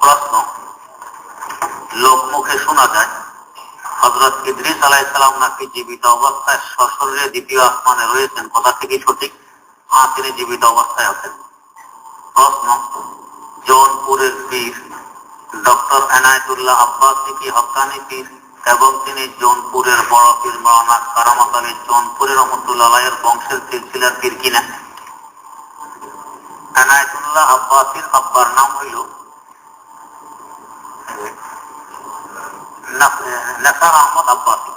প্রশ্ন, লোকমুখে শোনা যায় হযরত ইদ্রিস আলাইহিস সালাম নাকি জীবিত অবস্থায় সশরীরে দ্বিতীয় আসমানে রয়েছেন, কথা থেকে সঠিক? হ্যাঁ, তিনি জীবিত অবস্থায় আছেন। প্রশ্ন, জৌনপুরের পীর ডক্টর এনায়েতুল্লাহ আব্বাসী কি হক্কানি পীর এবং তিনি জৌনপুরের বড় পীর মাওলানা কারামত আলী জৌনপুরের রহমতুল্লাহ আলাইহির বংশের সিলসিলার পীর কিনা? এনায়েতুল্লাহ আব্বাসীর আব্বার নাম হইল নেসার আহমদ আব্বাসী।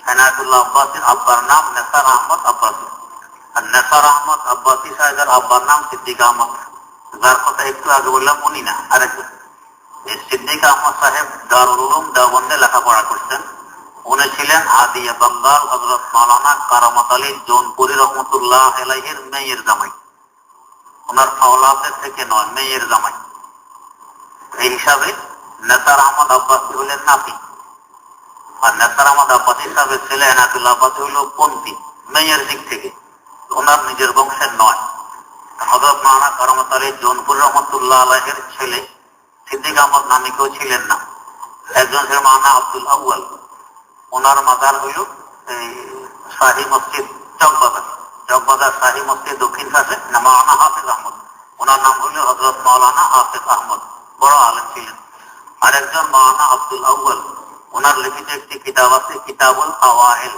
এনায়েতুল্লাহ আব্বাসীর আব্বার নাম নেসার আহমদ আব্বাসী। আর নেসার আহমদ আব্বাসী সাহেবের আব্বার নাম সিদ্দিক আহমদ, যার কথা একটু আগে বললাম উনি না, আরেকজন। সিদ্দিক আহমদ সাহেব দারুল উলুম দেওবন্দে লেখাপড়া করছেন। উনি ছিলেন হাদিয়া বান্দার হযরত মাওলানা কারামত আলী জৌনপুরী রহমতুল্লাহ আলাইহির মেয়ের জামাই। ওনার আওলাদের থেকে নয়, মেয়ের জামাই। এই হিসাবে নেসার আহমদ আব্বাসী হলেন নাতি, আর নেসার আহমদ আব্বাসী সাহেবের ছেলে এনায়েতুল্লাহ আব্বাসী হল পন্থী, মেয়ের দিক থেকে, ওনার নিজের বংশের নয়। হযরত মাওলানা কারামত আলী জৌনপুরী রহমতুল্লাহ আলাইহির ছেলে সিদ্দিক আহমদ নামে কেউ ছিলেন না। একজন ছিলেন মাওলানা আব্দুল আউয়াল, ওনার মাজার হইল এই শাহী মসজিদ চকবাজার। চকবাজার শাহী মসজিদ দক্ষিণ পাশে মাওলানা হাফিজ আহমদ, ওনার নাম হইল হযরত মাওলানা হাফিজ আহমদ, বড় আলেম ছিলেন। আর একজন মাওলানা আব্দুল আউয়াল, ওনার লিখিত একটি কিতাব আছে কিতাবুল আওয়াইল,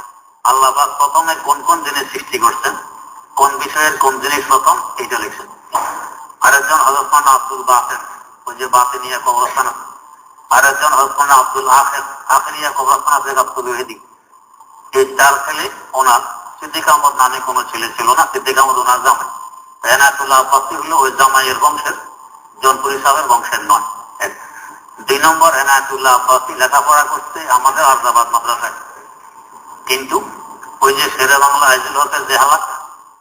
আল্লাহ পাক প্রথমে কোন কোন জিনিস সৃষ্টি করছেন, কোন বিষয়ের কোন জিনিস প্রথম, এইটা লিখছেন। আরেকজন হযরত মাওলানা আব্দুল বাকের, ওই যে বাতিনিয়া কবরস্থান আছে। আরেকজন হযরত মাওলানা আব্দুল আখিরিয়া কবরস্থান আছে গাবতলী ওইদিকে। এই চার ছেলে ওনার। সিদ্দিক আহমদ নামে কোনো ছেলে ছিল না, সিদ্দিক আহমদ ওনার জামাই। এনায়েতুল্লাহ আব্বাসী হলো ওই জামাইয়ের বংশের, জৌনপুরী সাহেবের বংশের নয়। 2 নম্বর, এনায়েতুল্লাহ আব্বাসী লেখাপড়া করতে আমাদের আরজাবাদ মাদ্রাসায়, কিন্তু ওই যে শেরে বাংলা আইজুল হকের যে হালাত,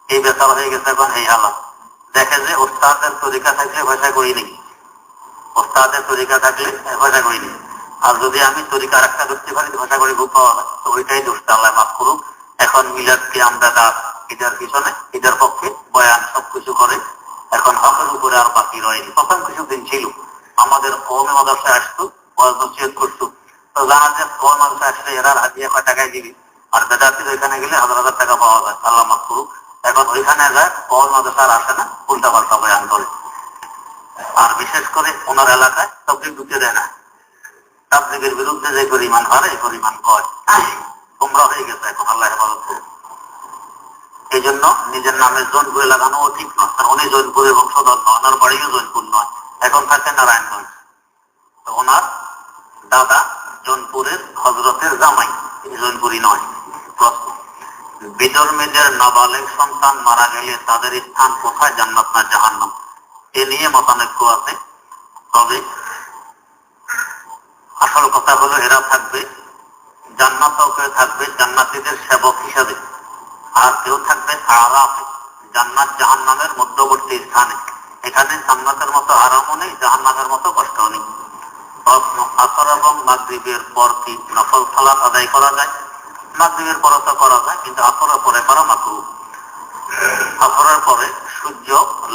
এই বেচার হয়ে গেছে এখন এই হালাত। দেখে যে ওস্তাদের তরিকা থাকলে ভাষা করিনি, ওস্তাদের তরিকা থাকলে ভাষা করিনি, আর যদি আমি তরিকা আরেকটা করতে পারি ভাষা করে খুব পাওয়া যায়, তো ওইটাই দোষটা, আল্লাহ মাফ করুক। এখন মিলাদ কিয়াম বেদাত এটার পিছনে, এটার পক্ষে বয়ান সবকিছু করে, এখন হকের উপরে আর বাকি রয়নি। প্রথম কিছুদিন ছিল আমাদের কওমে মাদ্রাসায় আসতো, ওয়াজ নসিহত করতো, তো জানা যায় কওমে মাদ্রাসায় আসলে এরা হাজিয়া কয় টাকায় দিবি, আর বেদাতির ওইখানে গেলে হাজার হাজার টাকা পাওয়া যায়, আল্লাহ মাফ করুক। এখন ওইখানে যায় কওমে মাদ্রাসা আর আসে না, উল্টা পাল্টা বয়ান করে। আর বিশেষ করে ওনার এলাকায় তাবলীগ ঢুকতে দেয় না, তাবলীগের বিরুদ্ধে যে পরিমাণ হারে এই পরিমাণ কয়, তোমরা হয়ে গেছে এখন, আল্লাহ হেফাজত করুক। এই জন্য নিজের নামে জৌনপুরে লাগানো ঠিক নয়, কারণ উনি জৌনপুরের বংশধর নয়, ওনার বাড়িও জৌনপুর নয়, এখন থাকেন নারায়ণগঞ্জ। তো ওনার দাদা জৌনপুরের হযরতের জামাই, জৌনপুরি নয়। প্রশ্ন, বিধর্মীদের নাবালেগ সন্তান মারা গেলে তাদের স্থান কোথায়, জান্নাত না জাহান্নাম? এ নিয়ে মতানৈক্য আছে। তবে আসল কথা হলো এরা থাকবে জান্নাতেও, কেউ থাকবে জান্নাতীদের সেবক হিসাবে, আর কেউ থাকবে আরাফে, জান্নাত জাহান্নামের মধ্যবর্তী স্থানে। এখানে জান্নাতের মতো আরামও নেই, জাহান্নামের মতো কষ্টও নেই। প্রশ্ন, আসর এবং মাগরিবের পর কি নফল সালাত আদায় করা যায়? মাগরিবের পরে তো করা যায়, কিন্তু আসরের পরে করা মাকরুহ। আসরের পরে সূর্য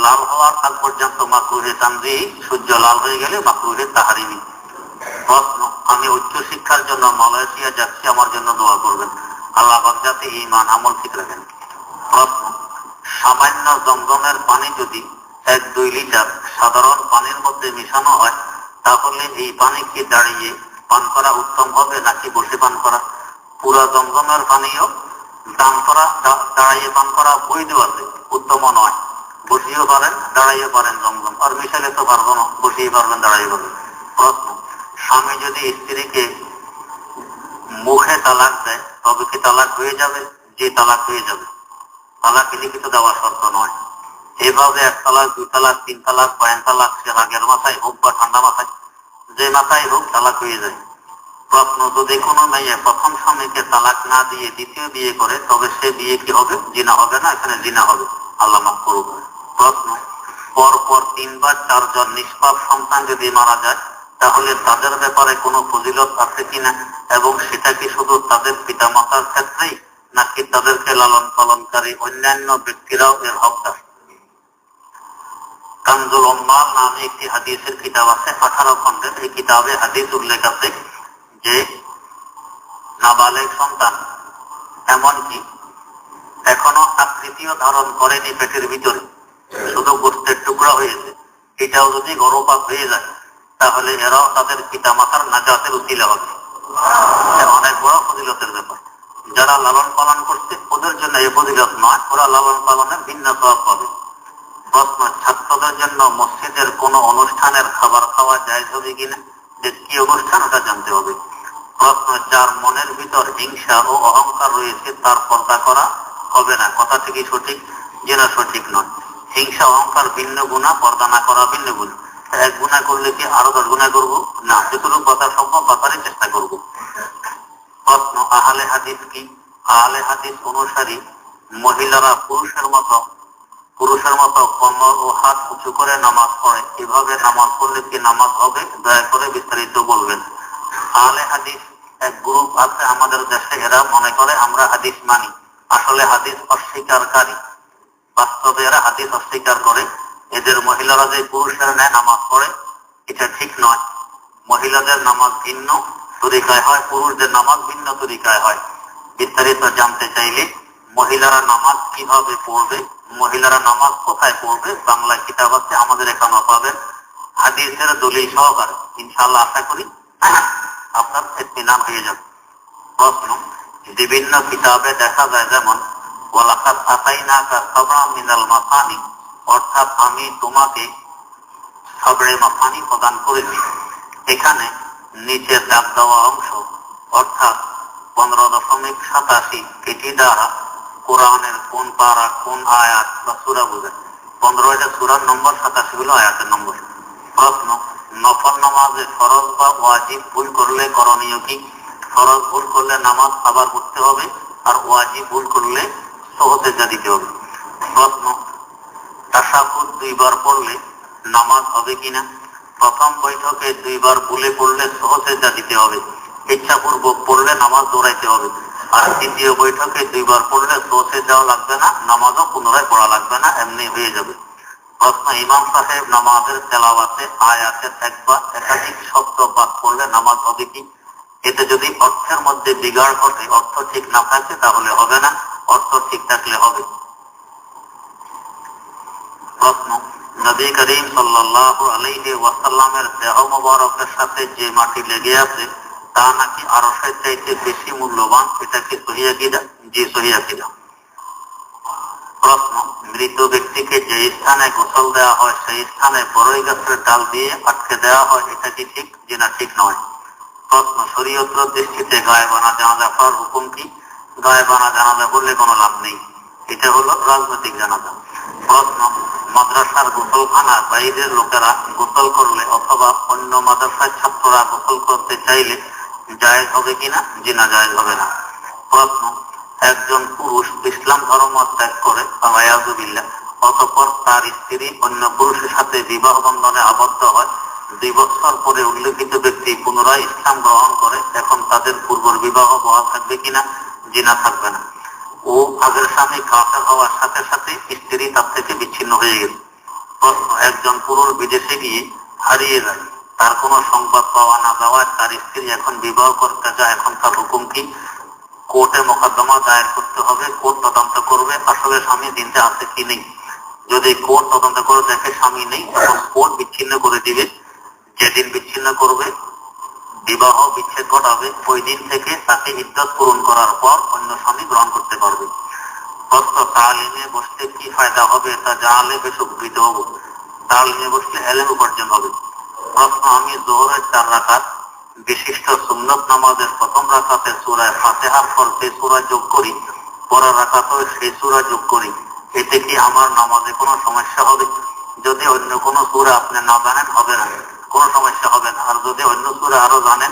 লাল হওয়ার আগ পর্যন্ত মাকরুহে তানজিহি, সূর্য লাল হয়ে গেলে মাকরুহে তাহরিমি। প্রশ্ন, আমি উচ্চ শিক্ষার জন্য মালয়েশিয়া যাচ্ছি, আমার জন্য দোয়া করবেন, আল্লাহ পাক যাতে ঈমান আমল ঠিক রাখেন। প্রশ্ন, সামান্য জমজমের পানি যদি 1-2 লিটার সাধারণ পানির মধ্যে মিশানো হয়, তাহলে এই পানি কি দাঁড়িয়ে পান করা উত্তম হবে নাকি বসে পান করা? পুরা জমজমের পানিও দান করা, দাঁড়িয়ে পান করা বৈধ আছে, উত্তম নয়। বসিয়েও পারেন, দাঁড়াইও পারেন, জমজম আর মিশালে তো পারবো না, বসিয়ে পারবেন, দাঁড়াইয়ে পারবেন। প্রশ্ন, স্বামী যদি স্ত্রীকে মুখে তালাক দেয় তবে কি তালাক হয়ে যাবে? যে তালাক হয়ে যাবে, তালাক লিখিত দেওয়া শর্ত নয়। এভাবে 1 তালাক, 2 তালাক, 3 তালাক, 5 তালাক, সে রাগের মাথায় হোক বা ঠান্ডা মাথায়, যে মাথায় হোক তালাক হয়ে যায়। প্রশ্ন, যদি কোনো মেয়ে প্রথম স্বামীকে তালাক না দিয়ে দ্বিতীয় বিয়ে করে তবে সে বিয়ে কি হবে? জিনা হবে না? এখানে জিনা হবে, আল্লাহ মাফ করুক। প্রশ্ন, পরপর 3 বা 4 জন নিষ্পাপ সন্তান যদি মারা যায় তাহলে তাদের ব্যাপারে কোনো ফজিলত আছে কিনা, এবং সেটা কি শুধু তাদের পিতা মাতার ক্ষেত্রেই নাকি তাদেরকে লালন পালনকারী অন্যান্য ব্যক্তিরাও এর হকদার? কানজুল উম্মাল নামে একটি হাদিসের কিতাব আছে, 18 খণ্ডের। এই কিতাবে হাদিস উল্লেখ আছে যে নাবালেগ সন্তান এমনকি এখনো আকৃতিও ধারণ করেনি পেটের ভিতরে, শুধু গোস্তের টুকরা হয়েছে, এটাও যদি গর্ভপাত হয়ে যায় তাহলে এরাও তাদের পিতা মাতার নাজাতের উসিলা হবে। অনেক বড় ফজিলতের ব্যাপার। যারা লালন পালন করছে ওদের জন্য এই ফজিলত নয়, ওরা লালন পালনের ভিন্ন সওয়াব পাবে। প্রশ্ন, ছাত্রদের জন্য মসজিদের কোন অনুষ্ঠানের খাবার খাওয়া জায়েজ হবে কিনা? যে কি অনুষ্ঠান ওটা জানতে হবে। প্রশ্ন, যার মনের ভিতর হিংসা ও অহংকার রয়েছে তার পর্দা করা হবে না, কথাটি কি সঠিক? যেটা সঠিক নয়। হিংসা অহংকার ভিন্ন গুনাহ, পর্দা না করা ভিন্ন গুনাহ। এক গুনাহ করলে কি আরো 10 গুনাহ করবো? না, যতটুকু কথা সম্ভব বাঁচারই চেষ্টা করব। প্রশ্ন, আহলে হাদিস কি? আহলে হাদিস অনুসারী মহিলারা পুরুষের মতো কমর ও হাত উঁচু করে নামাজ পড়ে, এভাবে নামাজ পড়লে কি নামাজ হবে? দয়া করে বিস্তারিত বলবেন। আহলে হাদিস এক গ্রুপ আছে আমাদের দেশে, এরা মনে করে আমরা হাদিস মানি, আসলে হাদিস অস্বীকারী। বাস্তবে এরা হাদিস অস্বীকার করে। এদের মহিলারা যে পুরুষের ন্যায় নামাজ পড়ে এটা ঠিক নয়। মহিলাদের নামাজ ভিন্ন তরিকায় হয়, পুরুষদের নামাজ ভিন্ন তরিকায় হয়। বিস্তারিত জানতে চাইলে মহিলারা নামাজ কিভাবে পড়বে, মহিলারা নামাজ কোথায় পড়বে, বাংলা কিতাব আছে আমাদের এখানেও পাবেন, হাদিসের দলিল সহকারে। ইনশাআল্লাহ আশা করি আপনার ইত্মিনান হয়ে যাবে। প্রশ্ন, বিভিন্ন কিতাবে দেখা যায় যেমন ওয়ালাকাদ আতাইনাকা সাবরাম মিনাল মাসানি, অর্থাৎ আমি তোমাকে সাবরে মাসানি প্রদান করেছি। এখানে নিচে দাগ দেওয়া অংশ অর্থাৎ 15.87 এটি দ্বারা কোরআনের কোন পারা কোন আয়াত বা সূরা বোঝায়? 15 এটা সূরার নম্বর, 87 হলো আয়াতের নম্বর। প্রশ্ন, নফল নামাজে ফরজ বা ওয়াজিব ভুল করলে করণীয় কি? ফরজ ভুল করলে নামাজ আবার পড়তে হবে, আর ওয়াজিব ভুল করলে সুজদা দিতে হবে। প্রশ্ন, তাশাহুদ 2 বার পড়লে নামাজ হবে কিনা? প্রথম বৈঠকে 2 বার ভুলে পড়লে সুজদা দিতে হবে, ইচ্ছাপূর্বক পড়লে নামাজ দৌড়াইতে হবে। আর দ্বিতীয় বৈঠকে 2 বার পড়লে সুজদাও লাগবে না, নামাজও পুনরায় পড়া লাগবে না, এমনি হয়ে যাবে। প্রশ্ন, ইমাম সাহেব নামাজের তেলাওয়াতে আয়াতের এক বা একাধিক শব্দ বাদ পড়লে নামাজ হবে কি? এতে যদি অর্থের মধ্যে বিগাড় ঘটে, অর্থ ঠিক না থাকে তাহলে হবে না, অর্থ ঠিক থাকলে হবে। প্রশ্ন, নবী করিম সাল্লাল্লাহু আলাইহি ওয়াসাল্লামের দেহ মোবারকের সাথে যে মাটি লেগে আছে তা নাকি আরশের চাইতে বেশি মূল্যবান, এটা কি সহিহ আকীদা? জি, সহিহ আকীদা। প্রশ্ন, মৃত ব্যক্তিকে যে স্থানে গোসল দেওয়া হয় সেই স্থানে বড়ই গাছের ডাল দিয়ে আটকে দেওয়া হয়, এটা কি ঠিক? জি না, ঠিক নয়। প্রশ্ন, শরীয়তের দৃষ্টিতে গায়েবানা জানাজা পড়ার হুকুম কি? গায়েবানা জানাজা পড়লে কোনো লাভ নেই, এটা হলো রাজনৈতিক জানাজা। প্রশ্ন, মাদ্রাসার গোসলখানার বাইরের লোকেরা গোসল করলে অথবা অন্য মাদ্রাসার ছাত্ররা গোসল করতে চাইলে জায়েজ হবে কিনা? জি না, জায়েজ হবে না। প্রশ্ন, একজন পুরুষ ইসলাম ধর্ম ত্যাগ করে আলাইয়াযুবিল্লাহ, অতঃপর তার স্ত্রী অন্য পুরুষের সাথে বিবাহ বন্ধনে আবদ্ধ হয়, 2 বছর পরে উল্লেখিত ব্যক্তি পুনরায় ইসলাম গ্রহণ করে, এখন তাদের পূর্ব বিবাহ বহাল থাকবে কিনা? জি না, থাকবে না। ও আগের স্বামী কাফের হওয়ার সাথে সাথে স্ত্রী তার থেকে বিচ্ছিন্ন হয়ে গেছে। প্রশ্ন, একজন পুরুষ বিদেশে গিয়ে হারিয়ে যায়, তার কোনো সংবাদ পাওয়া না যাওয়ায় তার স্ত্রী এখন বিবাহ করতে যায়, এখন তার হুকুম কি? কোর্টে মোকদ্দমা দায়ের করতে হবে, কোর্ট তদন্ত করবে আসলে স্বামী দিনতে আছে কি নেই। যদি কোর্ট তদন্ত করে দেখে স্বামী নেই, তখন কোর্ট বিচ্ছিন্ন করে দিবে। যেদিন বিচ্ছিন্ন করবে, বিবাহ বিচ্ছেদ ঘটাবে, ওই দিন থেকে তাকে ইদ্যত পূরণ করার পর অন্য স্বামী গ্রহণ করতে পারবে। প্রশ্ন, তালিমে বসতে কি ফায়দা হবে তা জানলে বেশ উপকৃত হব। তালিমে বসলে এলেম উপার্জন হবে। প্রশ্ন, আমি যোহরের 4 রাকাত বিশিষ্ট সুন্নত নামাজের প্রথম রাকাতে সূরা ফাতিহার পর যে সূরা যোগ করি, পরের রাকাতেও সেই সূরা যোগ করি, এতে কি আমার নামাজে কোনো সমস্যা হবে? যদি অন্য কোনো সূরা আপনি না জানেন হবে না, কোনো সমস্যা হবে না। আর যদি অন্য সূরা আরো জানেন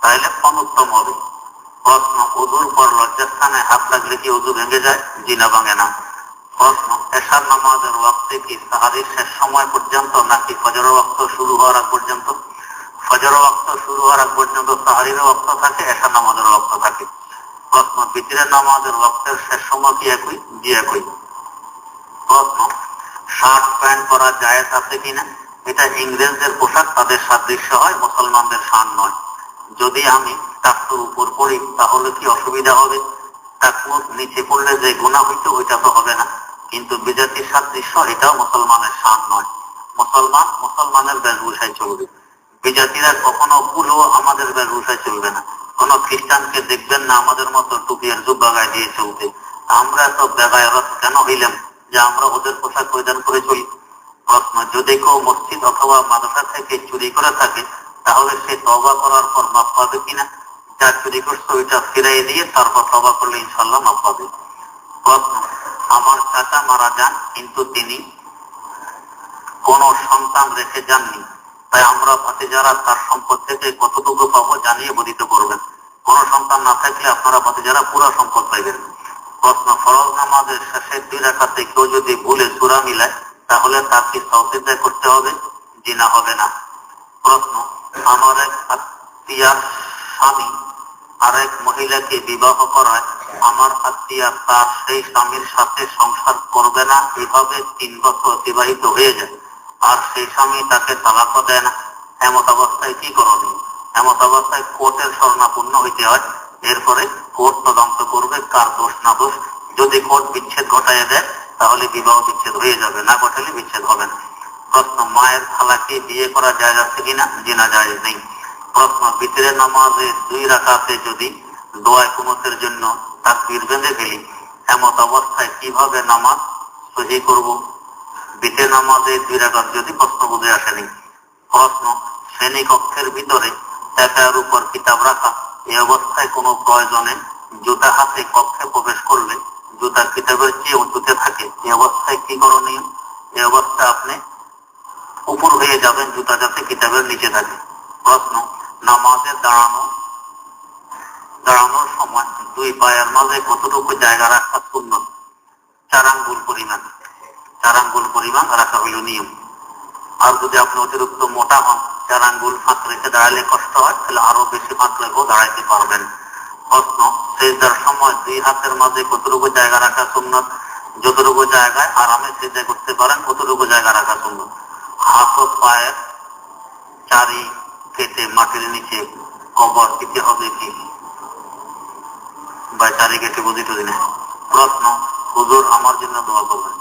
তাহলে অনুত্তম হবে। প্রশ্ন, ওযুর পর লজ্জাস্থানে হাত লাগলে কি ওযু ভেঙে যায়? জি না, ভাঙে না। প্রশ্ন, এশার নামাজের ওয়াক্তে কি সাহারির শেষ সময় পর্যন্ত নাকি ফজরের ওয়াক্ত শুরু হওয়ার আগ পর্যন্ত? ফজরের ওয়াক্ত শুরু হওয়ার আগ পর্যন্ত সাহারির ওয়াক্ত থাকে, এশার নামাজের ওয়াক্ত থাকে। প্রশ্ন, বিতরের নামাজের ওয়াক্তের শেষ সময় কি একই? জি, একই। প্রশ্ন, শার্ট প্যান্ট পরা জায়েজ আছে কিনা? এটা ইংরেজদের পোশাক, তাদের সাদৃশ্য হয়, মুসলমানদের শান নয়। যদি আমি টাকুর উপর পড়ি তাহলে কি অসুবিধা হবে? টাকুর নিচে পড়লে যে গুনাহ হইতো ওইটা তো হবে না, কিন্তু বিজাতির সাদৃশ্য এটাও মুসলমানের শান নয়। মুসলমানের বেশভূষায় চলবে, বিজাতিরা কখনো ভুলও আমাদের বেশভূষায় চলবে না। কোন খ্রিস্টানকে দেখবেন না আমাদের মতো টুপি আর জুব্বা গায়ে দিয়ে চলতে। আমরা তো বেগায়রত কেন হইলাম যে আমরা ওদের পোশাক পরিধান করে চলি? প্রশ্ন, যদি কেউ মসজিদ অথবা মাদ্রাসা থেকে চুরি করে থাকে তাহলে সে তওবা করার পর মাফ পাবে কিনা? যা চুরি করছে ওইটা ফিরাই দিয়ে তারপর তওবা করলে ইনশাল্লাহ মাফ পাবে। প্রশ্ন, আমার চাচা মারা যান কিন্তু তিনি কোন সন্তান রেখে যাননি, তাই আমরা ভাতিজারা তার সম্পদ থেকে কতটুকু পাবো জানিয়ে বর্ণিত করবেন। কোন সন্তান না থাকলে আপনারা ভাতিজারা পুরো সম্পদ পাইবেন। প্রশ্ন, ফরজ নামাজের শেষে 2 রাকাতে কেউ যদি ভুলে সূরা মিলায় তাহলে তার কি সাজদা করতে হবে? জি না, হবে না। প্রশ্ন, আমার এক আত্মীয়ার স্বামী আরেক মহিলাকে বিবাহ করায় আমার আত্মীয়া তার সেই স্বামীর সাথে সংসার করবে না, এভাবে 3 বছর অতিবাহিত হয়ে যায়, আর সেই স্বামী তাকে তালাকও দেয় না। এমত অবস্থায় কি করণীয়? এমত অবস্থায় কোর্টের শরণাপন্ন হইতে হয়। এরপরে কোর্ট তদন্ত করবে কার দোষ না দোষ। যদি কোর্ট বিচ্ছেদ ঘটাইয়া দেয় তাহলে বিবাহ বিচ্ছেদ হয়ে যাবে, না ঘটালে বিচ্ছেদ হবে না। প্রশ্ন, মায়ের খালাকে বিয়ে করা যায় আছে কিনা? জি না, যায় নেই। প্রশ্ন, বিতরের নামাজে 2 রাকাতে যদি দোয়া কুনুতের জন্য তাকবীর বেঁধে ফেলি, এমত অবস্থায় কিভাবে নামাজ সহি করব? বিতে নামাজে 2 রাকাত যদি, প্রশ্ন বুঝে আসেনি। প্রশ্ন, শ্রেণীকক্ষের ভিতরে একার উপর কিতাব রাখা, এই অবস্থায় কোনো প্রয়োজনে জুতা হাতে কক্ষে প্রবেশ করলে জুতা কিতাবের চেয়ে উঁচুতে থাকে, এই অবস্থায় কি করণীয়? এই অবস্থায় আপনি উপর হয়ে যাবেন জুতা যাতে কিতাবের নিচে থাকে। প্রশ্ন, নামাজে দাঁড়ানোর সময় 2 পায়ের মাঝে কতটুকু জায়গা রাখা সুন্নত? 4 আঙ্গুল পরিমাণ রাখা হইল নিয়ম। আর যদি আপনি অতিরিক্ত মোটা হন, 4 আঙ্গুল ফাঁক রেখে দাঁড়ালে কষ্ট হয়, তাহলে আরো বেশি ফাঁক রেখেও দাঁড়াইতে পারবেন। প্রশ্ন, সিজদার সময় 2 হাতের মাঝে কতটুকু জায়গা রাখা সুন্নত? যতটুকু জায়গায় আরামে সিজদা করতে পারেন ততটুকু জায়গা রাখা সুন্নত। হাত ও পায়ের চারি কেটে মাটির নিচে কবর দিতে হবে কি? বা চারি কেটে বুঝিত দিনে। প্রশ্ন, হুজুর আমার জন্য দোয়া করবেন।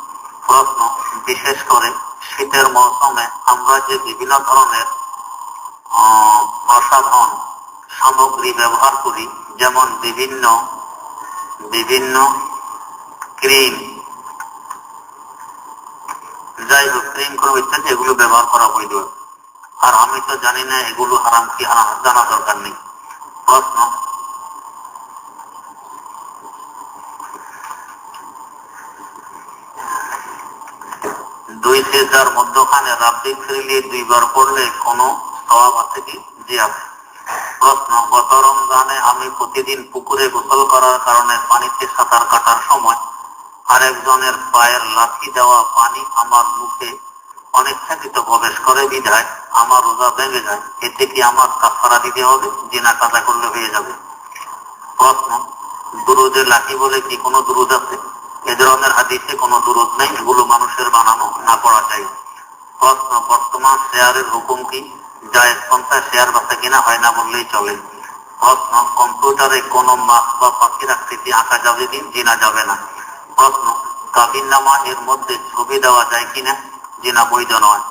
প্রশ্ন, বিশেষ করে শীতের মৌসুমে আমরা যে বিভিন্ন ধরনের অসাধারণ সামগ্রী ব্যবহার করি, যেমন বিভিন্ন ক্রিম, যাই হোক ক্রিম করবো ইত্যাদি, এগুলো ব্যবহার করা বৈধ। আর আমি তো জানি না এগুলো হারাম কি হারাম, জানা দরকার নেই। প্রশ্ন, 2 সিজদার মধ্যখানে রাব্বি ফিরলি 2 বার পড়লে কোনো সওয়াব আছে কি? জি আছে। প্রশ্ন, গত রমজানে আমি প্রতিদিন পুকুরে গোসল করার কারণে পানিতে সাঁতার কাটার সময় আরেকজনের পায়ের লাথি দেওয়া পানি আমার মুখে অনিচ্ছাকৃত প্রবেশ করে বিধায় আমার রোজা ভেঙে যায়, এতে কি আমার কাফারা দিতে হবে? জি না, কাজা করলে হয়ে যাবে। প্রশ্ন, দুরুদে লাঠি বলে কি কোনো দুরুদ আছে? এ ধরনের হাদিসে কোনো দুরুদ নেই, এগুলো মানুষের বানানো, না পড়া চাই। প্রশ্ন, বর্তমান শেয়ারের হুকুম কি? জায়েজ পন্থায় শেয়ার বেচা কিনা হয় না বললেই চলে। প্রশ্ন, কম্পিউটারে কোনো মাছ বা পাখির আকৃতি আঁকা যাবে কি? জি না, যাবে না। প্রশ্ন, কাবিননামা এর মধ্যে ছবি দেওয়া যায় কিনা? জি না, বৈধ নয়,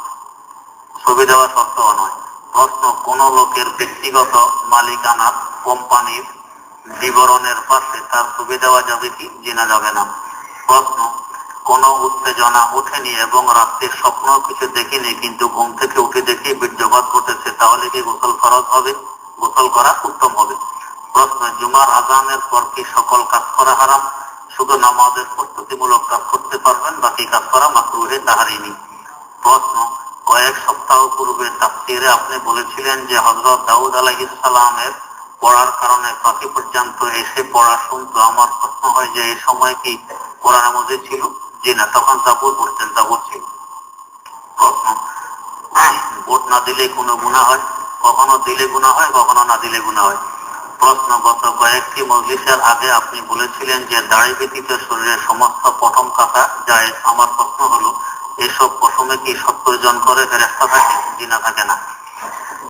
ছবি দেওয়া সত্ত্বেও নয়। প্রশ্ন, কোন লোকের ব্যক্তিগত মালিকানার কোম্পানির বিবরণের পাশে তার ছবি দেওয়া যাবে কি? জি না, যাবে না। প্রশ্ন, কোন উত্তেজনা ওঠেনি এবং রাত্রে স্বপ্ন কিছু দেখিনি, কিন্তু ঘুম থেকে উঠে দেখি বীর্যপাত ঘটেছে, তাহলে কি গোসল ফরজ হবে? গোসল করা উত্তম হবে। প্রশ্ন, জুমার আযানের পর কি সকল কাজ করা হারাম? শুধু নামাজের প্রস্তুতিমূলক কাজ করতে পারবেন, বাকি কাজ করা মাকরুহে তাহরিমি। প্রশ্ন, কয়েক সপ্তাহ পূর্বে তাফসীরে আপনি বলেছিলেন যে হযরত দাউদ আলাইহিস সালামের পড়ার কারণে পাখি পর্যন্ত এসে পড়া শুনতো। আমার প্রশ্ন হয় যে এই সময় কি কোরআন মজিদ ছিল? জি না, তখন জাবুর পড়তেন, জাবুর ছিল। প্রশ্ন, ভোট না দিলে কোনো গুনাহ হয়? কখনো দিলে গুনাহ হয়, কখনো না দিলে গুনাহ হয়। প্রশ্ন, গত কয়েকটি মজলিসের আগে আপনি বলেছিলেন যে দাড়ি ব্যতীত শরীরের সমস্ত পঠম কাটা যায়। আমার প্রশ্ন হলো, এসব পশমে কি 70 জন করে ফেরেশতা থাকে? জি না, থাকে না।